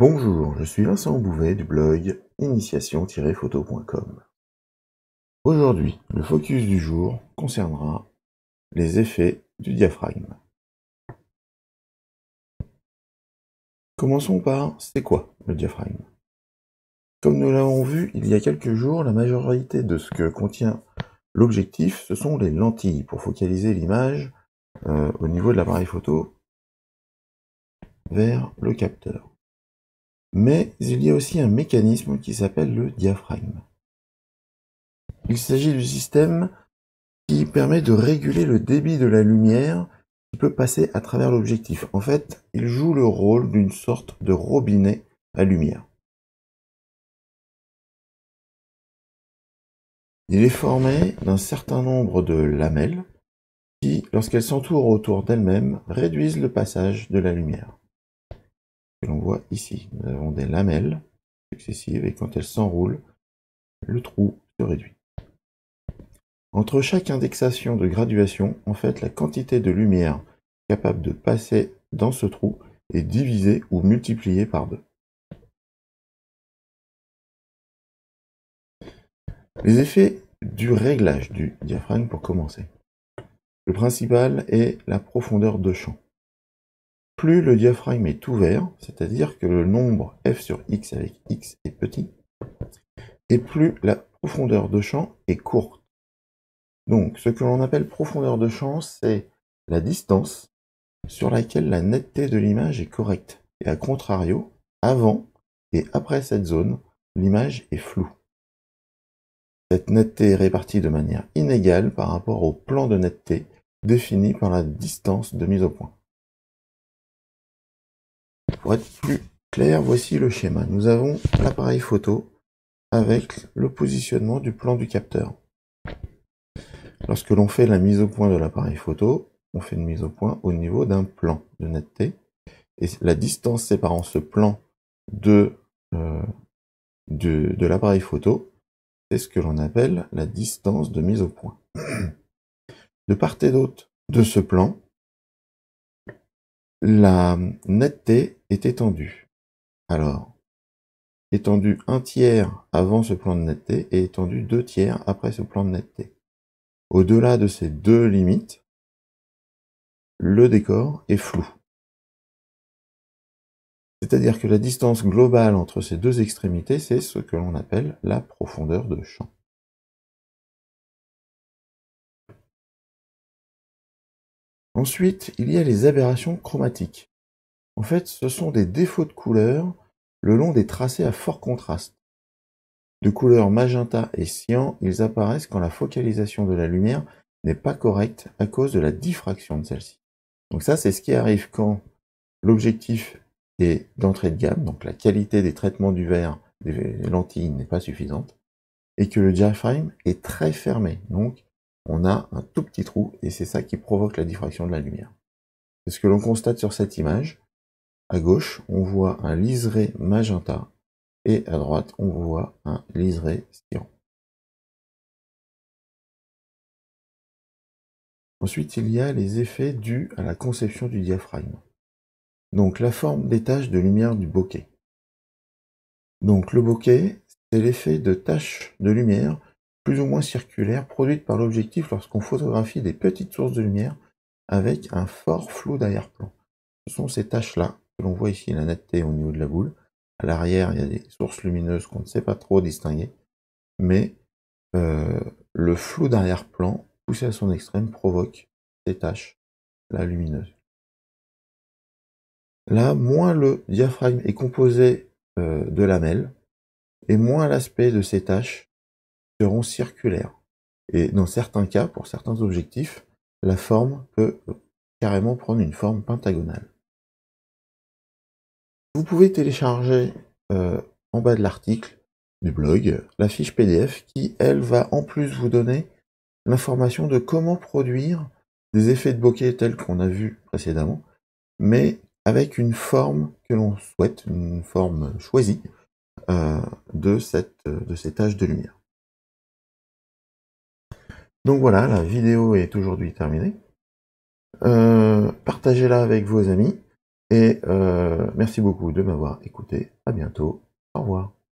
Bonjour, je suis Vincent Bouvet du blog initiation-photo.com. Aujourd'hui, le focus du jour concernera les effets du diaphragme. Commençons par c'est quoi le diaphragme? Comme nous l'avons vu il y a quelques jours, la majorité de ce que contient l'objectif, ce sont les lentilles pour focaliser l'image au niveau de l'appareil photo vers le capteur. Mais il y a aussi un mécanisme qui s'appelle le diaphragme. Il s'agit du système qui permet de réguler le débit de la lumière qui peut passer à travers l'objectif. En fait, il joue le rôle d'une sorte de robinet à lumière. Il est formé d'un certain nombre de lamelles qui, lorsqu'elles s'entourent autour d'elles-mêmes, réduisent le passage de la lumière. Que l'on voit ici, nous avons des lamelles successives et quand elles s'enroulent, le trou se réduit. Entre chaque indexation de graduation, en fait, la quantité de lumière capable de passer dans ce trou est divisée ou multipliée par 2. Les effets du réglage du diaphragme pour commencer. Le principal est la profondeur de champ. Plus le diaphragme est ouvert, c'est-à-dire que le nombre f sur x avec x est petit, et plus la profondeur de champ est courte. Donc, ce que l'on appelle profondeur de champ, c'est la distance sur laquelle la netteté de l'image est correcte. Et à contrario, avant et après cette zone, l'image est floue. Cette netteté est répartie de manière inégale par rapport au plan de netteté défini par la distance de mise au point. Pour être plus clair, voici le schéma. Nous avons l'appareil photo avec le positionnement du plan du capteur. Lorsque l'on fait la mise au point de l'appareil photo, on fait une mise au point au niveau d'un plan de netteté. Et la distance séparant ce plan de l'appareil photo, c'est ce que l'on appelle la distance de mise au point. De part et d'autre de ce plan, la netteté est étendue. Alors, étendue 1/3 avant ce plan de netteté et étendue 2/3 après ce plan de netteté. Au-delà de ces deux limites, le décor est flou. C'est-à-dire que la distance globale entre ces deux extrémités, c'est ce que l'on appelle la profondeur de champ. Ensuite, il y a les aberrations chromatiques. En fait, ce sont des défauts de couleur le long des tracés à fort contraste. De couleur magenta et cyan, ils apparaissent quand la focalisation de la lumière n'est pas correcte à cause de la diffraction de celle-ci. Donc ça, c'est ce qui arrive quand l'objectif est d'entrée de gamme, donc la qualité des traitements du verre des lentilles n'est pas suffisante, et que le diaphragme est très fermé. Donc on a un tout petit trou, et c'est ça qui provoque la diffraction de la lumière. C'est ce que l'on constate sur cette image. À gauche, on voit un liseré magenta, et à droite, on voit un liseré cyan. Ensuite, il y a les effets dus à la conception du diaphragme. Donc la forme des taches de lumière du bokeh. Donc le bokeh, c'est l'effet de taches de lumière plus ou moins circulaires produites par l'objectif lorsqu'on photographie des petites sources de lumière avec un fort flou d'arrière-plan. Ce sont ces taches-là que l'on voit ici, la netteté au niveau de la boule. À l'arrière, il y a des sources lumineuses qu'on ne sait pas trop distinguer, mais le flou d'arrière-plan, poussé à son extrême, provoque ces taches-là lumineuses. Là, moins le diaphragme est composé de lamelles, et moins l'aspect de ces taches seront circulaires. Et dans certains cas, pour certains objectifs, la forme peut carrément prendre une forme pentagonale. Vous pouvez télécharger en bas de l'article du blog la fiche PDF qui, elle, va en plus vous donner l'information de comment produire des effets de bokeh tels qu'on a vu précédemment, mais avec une forme que l'on souhaite, une forme choisie de ces taches de lumière. Donc voilà, la vidéo est aujourd'hui terminée. Partagez-la avec vos amis. Et merci beaucoup de m'avoir écouté. À bientôt. Au revoir.